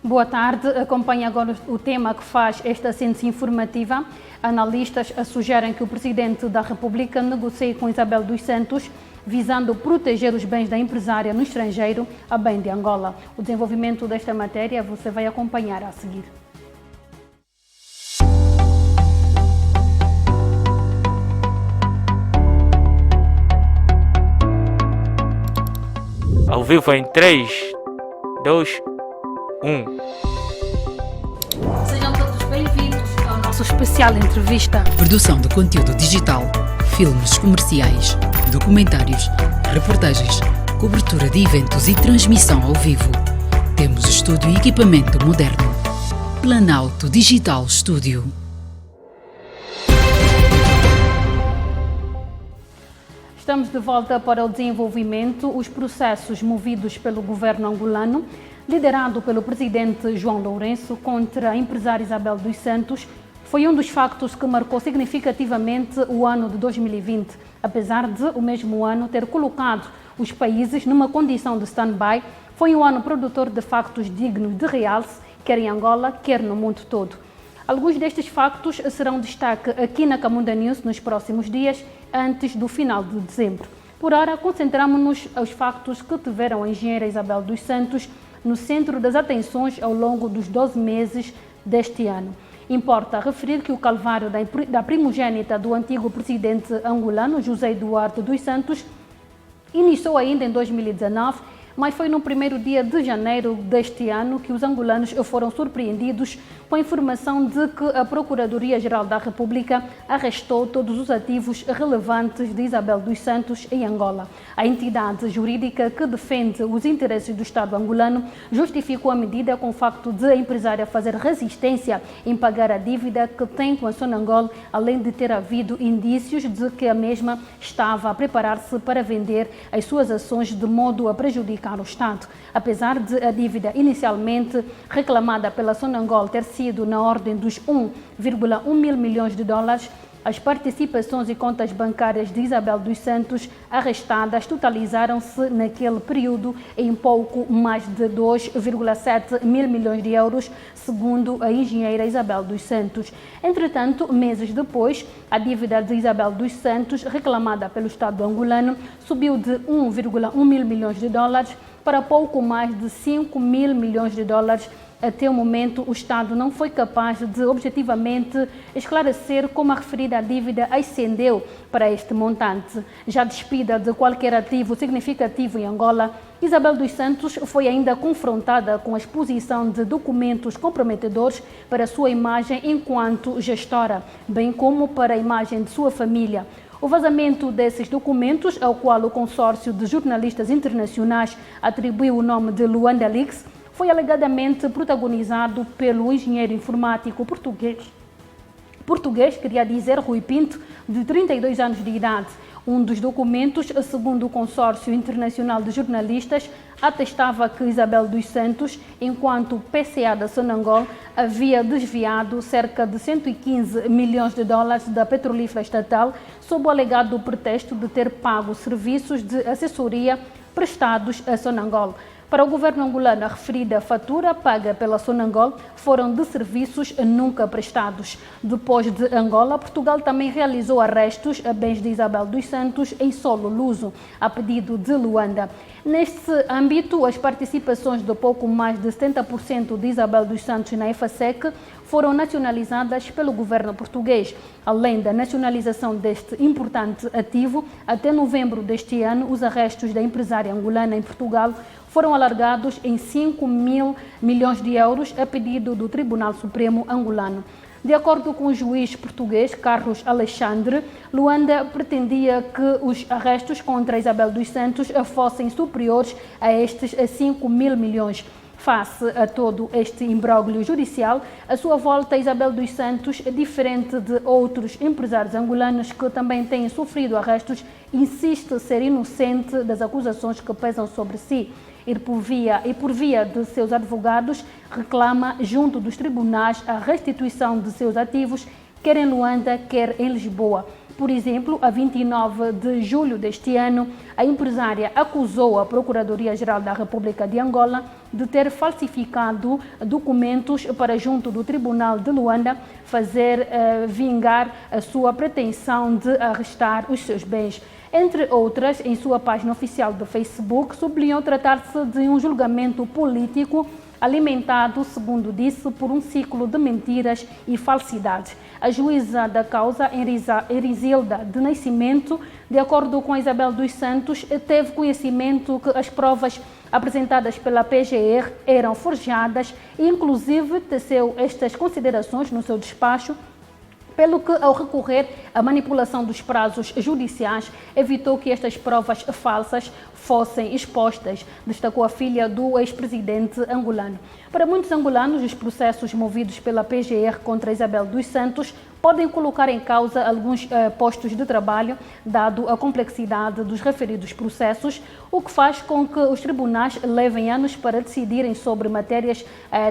Boa tarde. Acompanhe agora o tema que faz esta síntese informativa. Analistas sugerem que o Presidente da República negocie com Isabel dos Santos, visando proteger os bens da empresária no estrangeiro, a bem de Angola. O desenvolvimento desta matéria você vai acompanhar a seguir. Ao vivo em 3, 2, 1. Sejam todos bem-vindos ao nosso especial entrevista. Produção de conteúdo digital, filmes comerciais, documentários, reportagens, cobertura de eventos e transmissão ao vivo. Temos estúdio e equipamento moderno. Planalto Digital Studio. Estamos de volta para o desenvolvimento. Os processos movidos pelo governo angolano, liderado pelo presidente João Lourenço, contra a empresária Isabel dos Santos, foi um dos factos que marcou significativamente o ano de 2020, apesar de o mesmo ano ter colocado os países numa condição de stand-by. Foi um ano produtor de factos dignos de realce, quer em Angola, quer no mundo todo. Alguns destes factos serão destaque aqui na Camunda News nos próximos dias, antes do final de dezembro. Por ora, concentramos-nos aos factos que tiveram a engenheira Isabel dos Santos no centro das atenções ao longo dos 12 meses deste ano. Importa referir que o calvário da primogênita do antigo presidente angolano, José Eduardo dos Santos, iniciou ainda em 2019, mas foi no primeiro dia de janeiro deste ano que os angolanos foram surpreendidos com a informação de que a Procuradoria-Geral da República arrestou todos os ativos relevantes de Isabel dos Santos em Angola. A entidade jurídica que defende os interesses do Estado angolano justificou a medida com o facto de a empresária fazer resistência em pagar a dívida que tem com a Sonangol, além de ter havido indícios de que a mesma estava a preparar-se para vender as suas ações de modo a prejudicar o Estado. Apesar de a dívida inicialmente reclamada pela Sonangol ter sido na ordem dos 1,1 mil milhões de dólares, as participações e contas bancárias de Isabel dos Santos arrestadas totalizaram-se naquele período em pouco mais de 2,7 mil milhões de euros, segundo a engenheira Isabel dos Santos. Entretanto, meses depois, a dívida de Isabel dos Santos, reclamada pelo Estado angolano, subiu de 1,1 mil milhões de dólares para pouco mais de 5 mil milhões de dólares. Até o momento, o Estado não foi capaz de objetivamente esclarecer como a referida dívida ascendeu para este montante. Já despida de qualquer ativo significativo em Angola, Isabel dos Santos foi ainda confrontada com a exposição de documentos comprometedores para a sua imagem enquanto gestora, bem como para a imagem de sua família. O vazamento desses documentos, ao qual o consórcio de jornalistas internacionais atribuiu o nome de Luanda Leaks, foi alegadamente protagonizado pelo engenheiro informático português, queria dizer Rui Pinto, de 32 anos de idade. Um dos documentos, segundo o consórcio internacional de jornalistas, atestava que Isabel dos Santos, enquanto PCA da Sonangol, havia desviado cerca de 115 milhões de dólares da petrolífera estatal sob o alegado pretexto de ter pago serviços de assessoria prestados a Sonangol. Para o governo angolano, a referida fatura paga pela Sonangol foram de serviços nunca prestados. Depois de Angola, Portugal também realizou arrestos a bens de Isabel dos Santos em solo luso, a pedido de Luanda. Neste âmbito, as participações de pouco mais de 70% de Isabel dos Santos na EFASEC foram nacionalizadas pelo governo português. Além da nacionalização deste importante ativo, até novembro deste ano, os arrestos da empresária angolana em Portugal foram alargados em 5 mil milhões de euros a pedido do Tribunal Supremo angolano. De acordo com o juiz português Carlos Alexandre, Luanda pretendia que os arrestos contra Isabel dos Santos fossem superiores a estes 5 mil milhões. Face a todo este imbróglio judicial, a sua volta a Isabel dos Santos, diferente de outros empresários angolanos que também têm sofrido arrestos, insiste ser inocente das acusações que pesam sobre si. E por via de seus advogados, reclama junto dos tribunais a restituição de seus ativos, quer em Luanda, quer em Lisboa. Por exemplo, a 29 de julho deste ano, a empresária acusou a Procuradoria-Geral da República de Angola de ter falsificado documentos para, junto do Tribunal de Luanda, fazer vingar a sua pretensão de arrestar os seus bens. Entre outras, em sua página oficial do Facebook, sublinhou tratar-se de um julgamento político alimentado, segundo disse, por um ciclo de mentiras e falsidades. A juíza da causa, Erizilda de Nascimento, de acordo com Isabel dos Santos, teve conhecimento que as provas apresentadas pela PGR eram forjadas e, inclusive, teceu estas considerações no seu despacho, pelo que, ao recorrer à manipulação dos prazos judiciais, evitou que estas provas falsas fossem expostas, destacou a filha do ex-presidente angolano. Para muitos angolanos, os processos movidos pela PGR contra Isabel dos Santos podem colocar em causa alguns postos de trabalho, dado a complexidade dos referidos processos, o que faz com que os tribunais levem anos para decidirem sobre matérias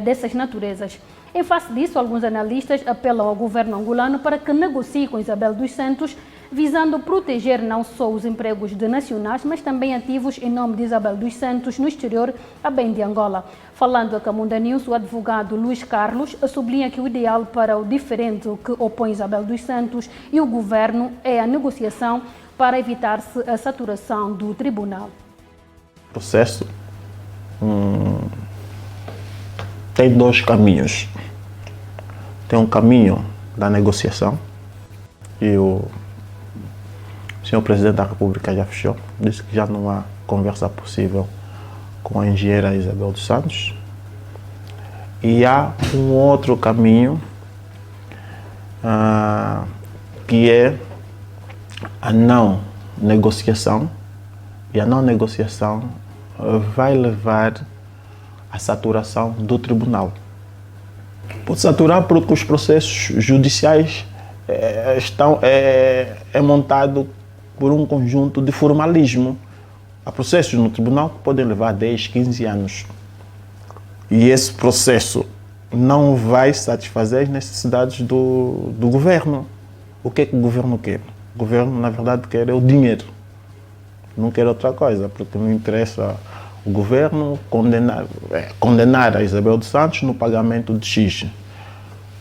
dessas naturezas. Em face disso, alguns analistas apelam ao governo angolano para que negocie com Isabel dos Santos, visando proteger não só os empregos de nacionais, mas também ativos em nome de Isabel dos Santos no exterior, a bem de Angola. Falando a Camunda News, o advogado Luís Carlos sublinha que o ideal para o diferendo que opõe Isabel dos Santos e o governo é a negociação para evitar-se a saturação do tribunal. O processo tem dois caminhos. Tem um caminho da negociação e o senhor Presidente da República já fechou, disse que já não há conversa possível com a engenheira Isabel dos Santos. E há um outro caminho que é a não negociação, e a não negociação vai levar à saturação do tribunal. Pode saturar porque os processos judiciais é montado por um conjunto de formalismo. Há processos no tribunal que podem levar 10, 15 anos. E esse processo não vai satisfazer as necessidades do governo. O que é que o governo quer? O governo, na verdade, quer o dinheiro. Não quer outra coisa, porque não interessa o governo condenar a Isabel dos Santos no pagamento de X.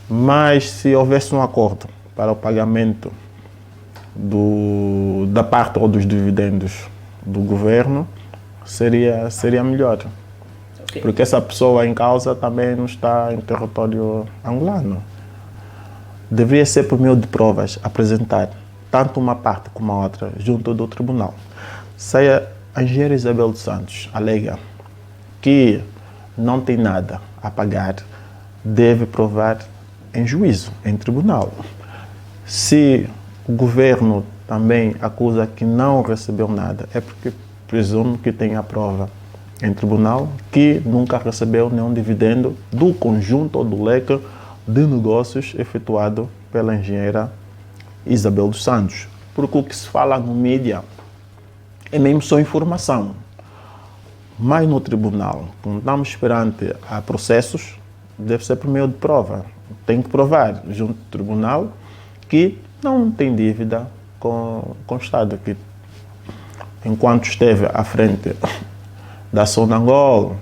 Mas se houvesse um acordo para o pagamento da parte ou dos dividendos do governo, seria melhor. Okay. Porque essa pessoa em causa também não está em território angolano. Deveria ser por meio de provas apresentar tanto uma parte como a outra junto do tribunal. Se a engenheira Isabel dos Santos alega que não tem nada a pagar, deve provar em juízo, em tribunal. Se o governo também acusa que não recebeu nada, é porque presume que tem a prova em tribunal que nunca recebeu nenhum dividendo do conjunto ou do leque de negócios efetuado pela engenheira Isabel dos Santos. Porque o que se fala no mídia é mesmo só informação. Mas no tribunal, quando estamos perante a processos, deve ser por meio de prova. Tem que provar junto ao tribunal que não tem dívida com o Estado, que enquanto esteve à frente da Sonangol,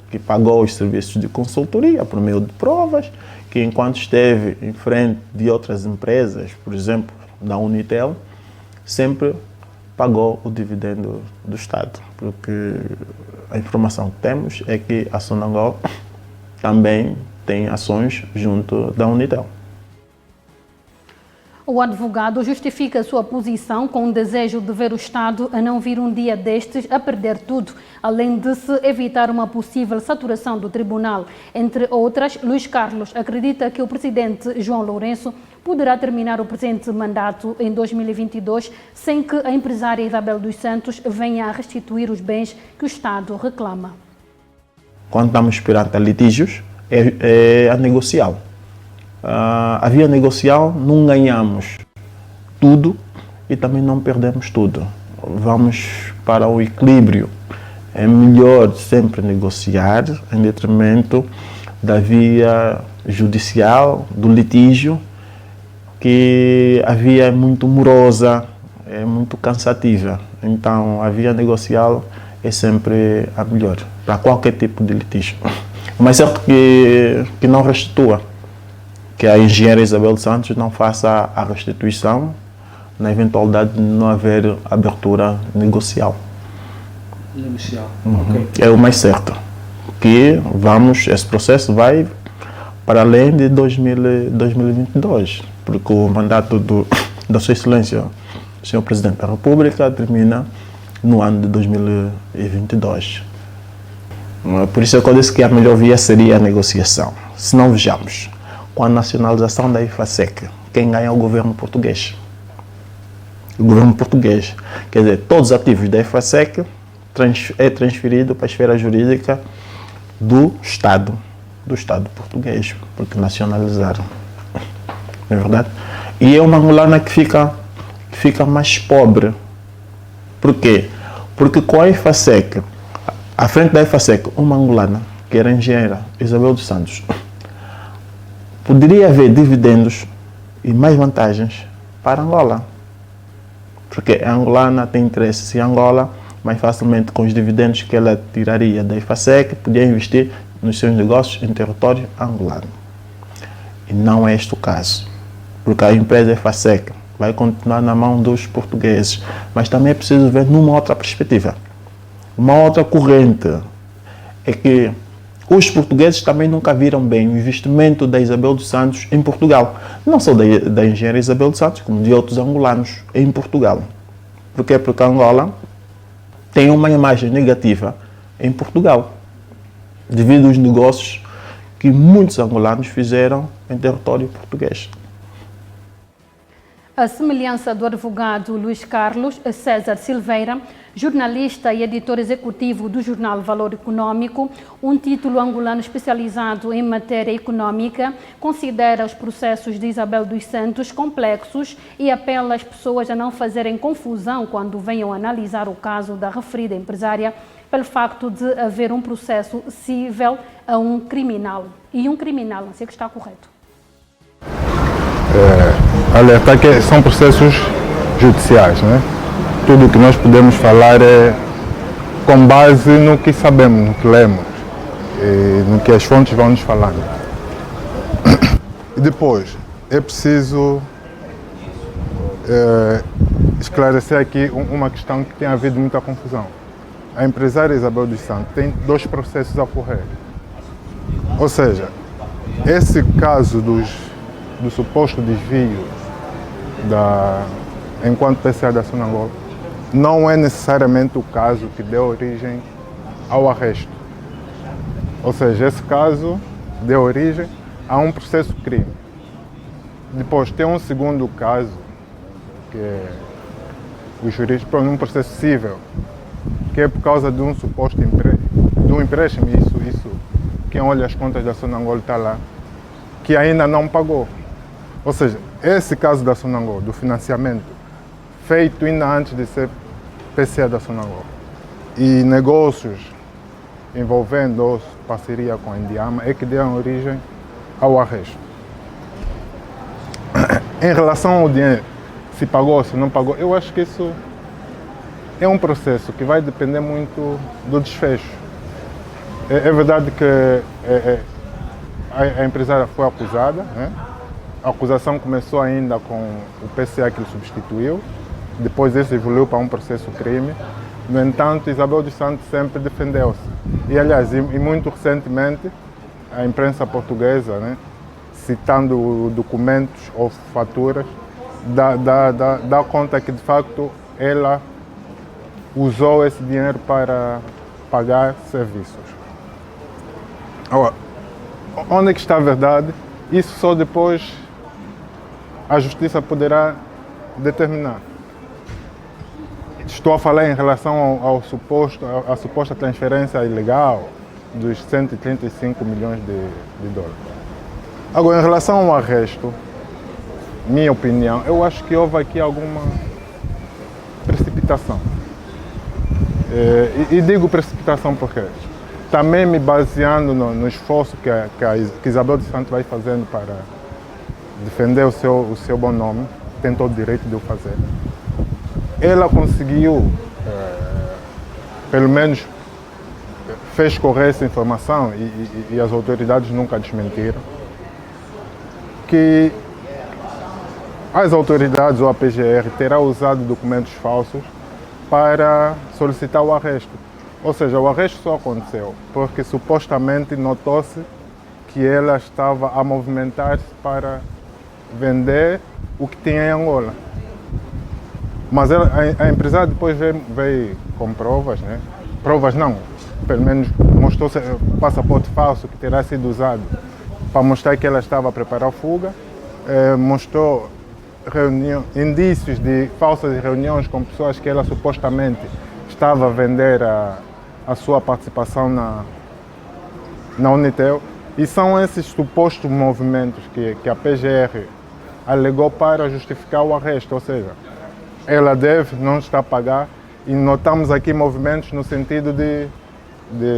que pagou os serviços de consultoria por meio de provas, que enquanto esteve em frente de outras empresas, por exemplo, da Unitel, sempre pagou o dividendo do Estado, porque a informação que temos é que a Sonangol também tem ações junto da Unitel. O advogado justifica a sua posição com o desejo de ver o Estado a não vir um dia destes a perder tudo, além de se evitar uma possível saturação do tribunal. Entre outras, Luís Carlos acredita que o presidente João Lourenço poderá terminar o presente mandato em 2022 sem que a empresária Isabel dos Santos venha a restituir os bens que o Estado reclama. Quando estamos perante a litígios, é a negocial. A via negocial não ganhamos tudo e também não perdemos tudo. Vamos para o equilíbrio. É melhor sempre negociar em detrimento da via judicial, do litígio, que a via é muito morosa, é muito cansativa. Então, a via negocial é sempre a melhor para qualquer tipo de litígio. Mas é certo que não restitua, que a engenheira Isabel Santos não faça a restituição na eventualidade de não haver abertura negocial. É o mais certo. Que esse processo vai para além de 2022, porque o mandato da Sua Excelência, o Sr. Presidente da República, termina no ano de 2022. Por isso é que eu disse que a melhor via seria a negociação. Se não, vejamos, com a nacionalização da IFASEC, quem ganha é o governo português. O governo português, quer dizer, todos os ativos da IFASEC é transferido para a esfera jurídica do Estado português, porque nacionalizaram. Não é verdade? E é uma angolana que fica mais pobre. Por quê? Porque com a IFASEC, à frente da IFASEC, uma angolana, que era a engenheira Isabel dos Santos, poderia haver dividendos e mais vantagens para Angola. Porque a angolana tem interesse em Angola, mais facilmente com os dividendos que ela tiraria da IFASEC, podia investir nos seus negócios em território angolano. E não é este o caso, porque a empresa IFASEC vai continuar na mão dos portugueses, mas também é preciso ver numa outra perspectiva. Uma outra corrente é que os portugueses também nunca viram bem o investimento da Isabel dos Santos em Portugal. Não só da engenheira Isabel dos Santos, como de outros angolanos em Portugal. Por quê? Porque a Angola tem uma imagem negativa em Portugal, devido aos negócios que muitos angolanos fizeram em território português. A semelhança do advogado Luís Carlos César Silveira, jornalista e editor executivo do jornal Valor Econômico, um título angolano especializado em matéria econômica, considera os processos de Isabel dos Santos complexos e apela às pessoas a não fazerem confusão quando venham analisar o caso da referida empresária pelo facto de haver um processo cível a um criminal. E um criminal, não sei que está correto. Alertar que são processos judiciais, né? Tudo o que nós podemos falar é com base no que sabemos, no que lemos, no que as fontes vão nos falando. E depois, é preciso esclarecer aqui uma questão que tem havido muita confusão. A empresária Isabel dos Santos tem 2 processos a correr. Ou seja, esse caso do suposto desvio enquanto PCA da Sonangol não é necessariamente o caso que deu origem ao arresto. Ou seja, esse caso deu origem a um processo crime. Depois tem um segundo caso, que é o jurídico, para um processo cível, que é por causa de um suposto empréstimo, isso, quem olha as contas da Sonangol está lá, que ainda não pagou. Ou seja, esse caso da Sonangol, do financiamento, feito ainda antes de ser PCA da Sonangol, e negócios envolvendo parceria com a Indiama, é que deram origem ao arresto. Em relação ao dinheiro, se pagou, se não pagou, eu acho que isso é um processo que vai depender muito do desfecho. É verdade que a empresária foi acusada, né? A acusação começou ainda com o PCA que ele substituiu, depois isso evoluiu para um processo crime. No entanto, Isabel dos Santos sempre defendeu-se. E, aliás, e muito recentemente, a imprensa portuguesa, né, citando documentos ou faturas, dá conta que, de facto, ela usou esse dinheiro para pagar serviços. Agora, onde é que está a verdade? Isso só depois a justiça poderá determinar. Estou a falar em relação à suposta transferência ilegal dos 135 milhões de dólares. Agora, em relação ao arresto, minha opinião, eu acho que houve aqui alguma precipitação. E digo precipitação porque também me baseando no esforço que Isabel dos Santos vai fazendo para defender o seu bom nome, tem todo o direito de o fazer. Ela conseguiu, pelo menos fez correr essa informação e as autoridades nunca desmentiram, que as autoridades ou a PGR terá usado documentos falsos para solicitar o arresto. Ou seja, o arresto só aconteceu porque supostamente notou-se que ela estava a movimentar-se para vender o que tinha em Angola. Mas a empresária depois veio com provas, né? Provas não, pelo menos mostrou passaporte falso que terá sido usado para mostrar que ela estava a preparar a fuga, mostrou indícios de falsas reuniões com pessoas que ela supostamente estava a vender a sua participação na Unitel. E são esses supostos movimentos que a PGR alegou para justificar o arresto, ou seja, ela deve, não está a pagar, e notamos aqui movimentos no sentido de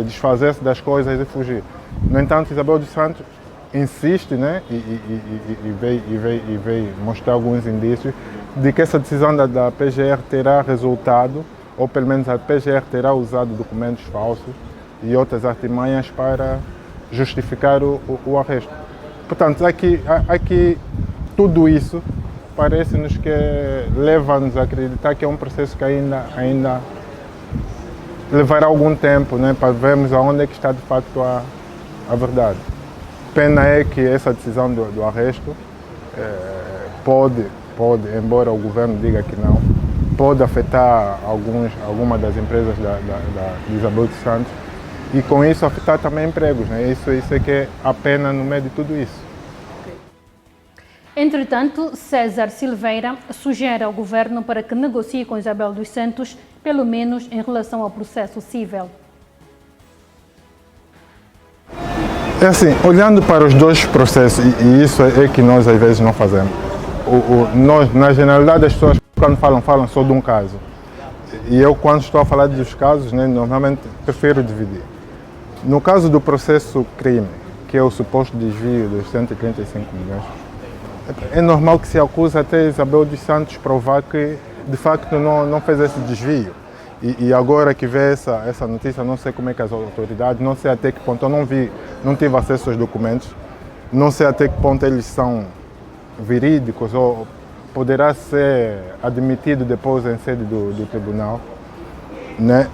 desfazer-se das coisas e fugir. No entanto, Isabel dos Santos insiste, né, e veio mostrar alguns indícios de que essa decisão da PGR terá resultado, ou pelo menos a PGR terá usado documentos falsos e outras artimanhas para justificar o arresto. Portanto, aqui tudo isso parece-nos que leva-nos a acreditar que é um processo que ainda levará algum tempo, né, para vermos aonde é que está de facto a verdade. Pena é que essa decisão do arresto pode, embora o governo diga que não, pode afetar algumas das empresas de Isabel dos Santos e com isso afetar também empregos, né? Isso é que é a pena no meio de tudo isso. Entretanto, César Silveira sugere ao governo para que negocie com Isabel dos Santos, pelo menos em relação ao processo civil. É assim, olhando para os dois processos, e isso é que nós às vezes não fazemos. Nós, na generalidade, as pessoas quando falam só de um caso. E eu, quando estou a falar dos casos, né, normalmente prefiro dividir. No caso do processo crime, que é o suposto desvio dos 135 milhões, é normal que se acuse até Isabel dos Santos provar que de facto não fez esse desvio. E agora que vê essa notícia, não sei como é que as autoridades, não sei até que ponto, eu não tive acesso aos documentos, não sei até que ponto eles são verídicos ou poderá ser admitido depois em sede do tribunal. Né?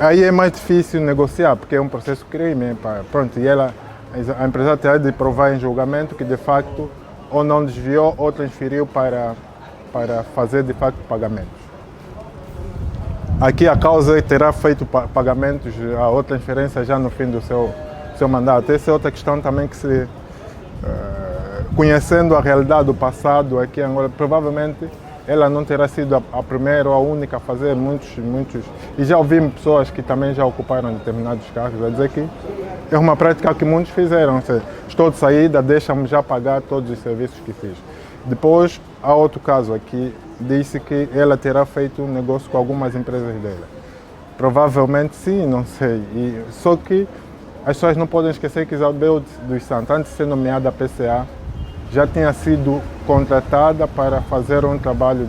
Aí é mais difícil negociar, porque é um processo crime. Pronto, e a empresa terá de provar em julgamento que de facto ou não desviou ou transferiu para fazer de facto pagamentos. Aqui a causa terá feito pagamentos ou transferência já no fim do seu mandato. Essa é outra questão também que conhecendo a realidade do passado aqui em Angola, provavelmente ela não terá sido a primeira ou a única a fazer muitos. E já ouvimos pessoas que também já ocuparam determinados cargos a dizer que é uma prática que muitos fizeram. Ou seja, estou de saída, deixa-me já pagar todos os serviços que fiz. Depois, há outro caso aqui, disse que ela terá feito um negócio com algumas empresas dela. Provavelmente sim, não sei. Só que as pessoas não podem esquecer que Isabel dos Santos, antes de ser nomeada a PCA, já tinha sido contratada para fazer um trabalho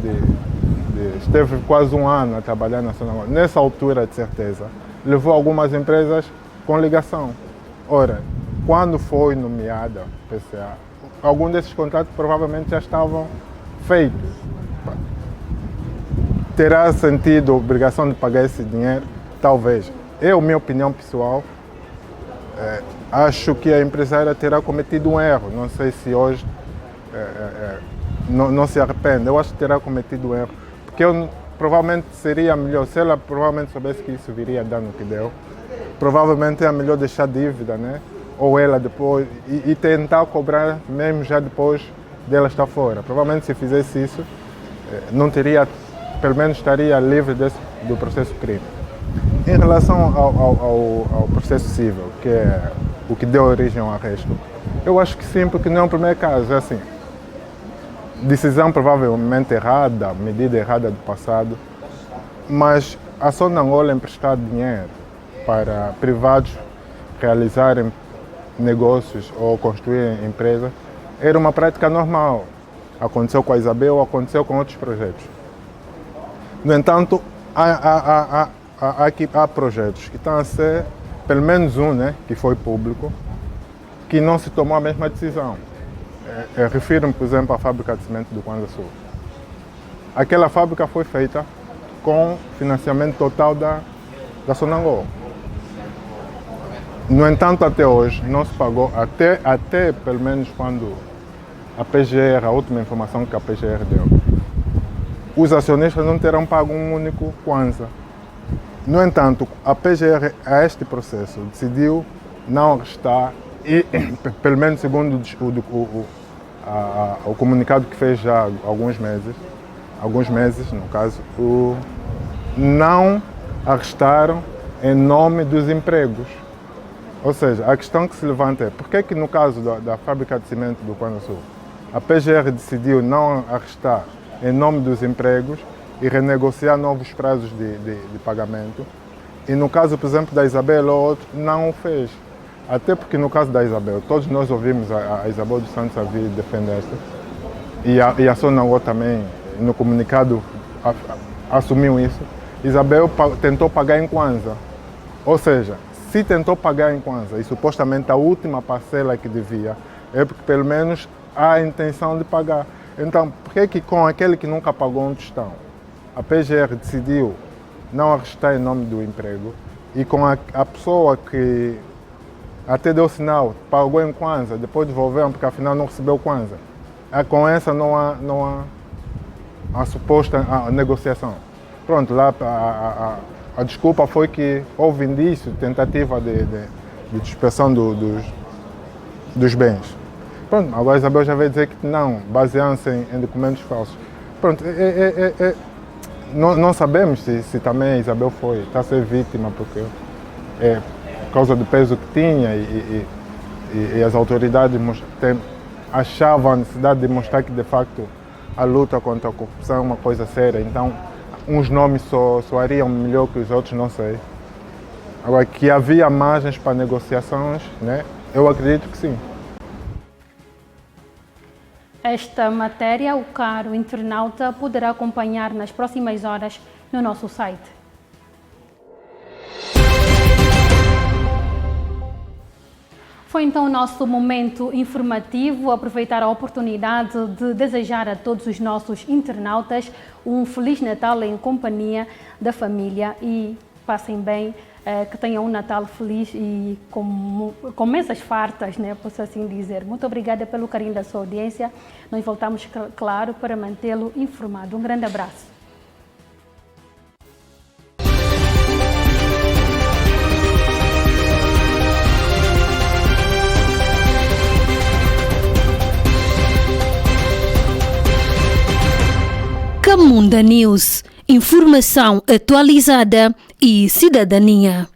esteve quase um ano a trabalhar na Zona Norte. Nessa altura, de certeza, levou algumas empresas com ligação. Ora, quando foi nomeada PCA, alguns desses contratos provavelmente já estavam feitos. Terá sentido a obrigação de pagar esse dinheiro? Talvez. Minha opinião pessoal, acho que a empresária terá cometido um erro. Não sei se hoje não se arrepende. Eu acho que terá cometido um erro. Porque provavelmente seria melhor, se ela provavelmente soubesse que isso viria a dar no que deu, provavelmente é melhor deixar dívida, né? Ou ela depois, e tentar cobrar mesmo já depois dela estar fora. Provavelmente se fizesse isso, não teria, pelo menos estaria livre do processo crime. Em relação ao processo civil, que é o que deu origem ao arresto, eu acho que sim, porque não é o primeiro caso. É assim, decisão provavelmente errada, medida errada do passado, mas a Zona Angola emprestar dinheiro para privados realizarem negócios ou construírem empresas era uma prática normal. Aconteceu com a Isabel, aconteceu com outros projetos. No entanto, há projetos que estão a ser, pelo menos um, né, que foi público, que não se tomou a mesma decisão. Refiro-me, por exemplo, à fábrica de cimento do Kwanza Sul. Aquela fábrica foi feita com financiamento total da Sonangol. No entanto, até hoje, não se pagou, até pelo menos quando a PGR, a última informação que a PGR deu, os acionistas não terão pago um único Kwanza. No entanto, a PGR, a este processo, decidiu não arrestar e, pelo menos segundo o comunicado que fez já há alguns meses no caso, não arrestaram em nome dos empregos. Ou seja, a questão que se levanta é por que no caso da fábrica de cimento do Kwanza Sul, a PGR decidiu não arrestar em nome dos empregos e renegociar novos prazos de pagamento, e no caso, por exemplo, da Isabel ou outro, não o fez. Até porque no caso da Isabel, todos nós ouvimos a Isabel dos Santos a vir defender-se, e a Sonangol também, no comunicado, assumiu isso. Isabel tentou pagar em Kwanza. Ou seja, se tentou pagar em Kwanza e supostamente a última parcela que devia, é porque pelo menos há a intenção de pagar. Então, por que com aquele que nunca pagou um tostão, a PGR decidiu não arrestar em nome do emprego, e com a pessoa que até deu sinal, pagou em Kwanza, depois devolveram porque afinal não recebeu Kwanza? Com essa não há a suposta negociação. Pronto, lá a desculpa foi que houve indício, tentativa de dispersão dos bens. Pronto, agora a Isabel já veio dizer que não, baseando-se em documentos falsos. Pronto, não sabemos se também a Isabel está a ser vítima, porque por causa do peso que tinha e as autoridades achavam a necessidade de mostrar que de facto a luta contra a corrupção é uma coisa séria. Então, uns nomes soariam melhor que os outros, não sei. Agora, que havia margens para negociações, né? Eu acredito que sim. Esta matéria, o caro internauta poderá acompanhar nas próximas horas no nosso site. Foi então o nosso momento informativo. Aproveitar a oportunidade de desejar a todos os nossos internautas um Feliz Natal em companhia da família e passem bem, que tenham um Natal feliz e com mesas fartas, né, posso assim dizer. Muito obrigada pelo carinho da sua audiência. Nós voltamos, claro, para mantê-lo informado. Um grande abraço. Camunda News, informação atualizada e cidadania.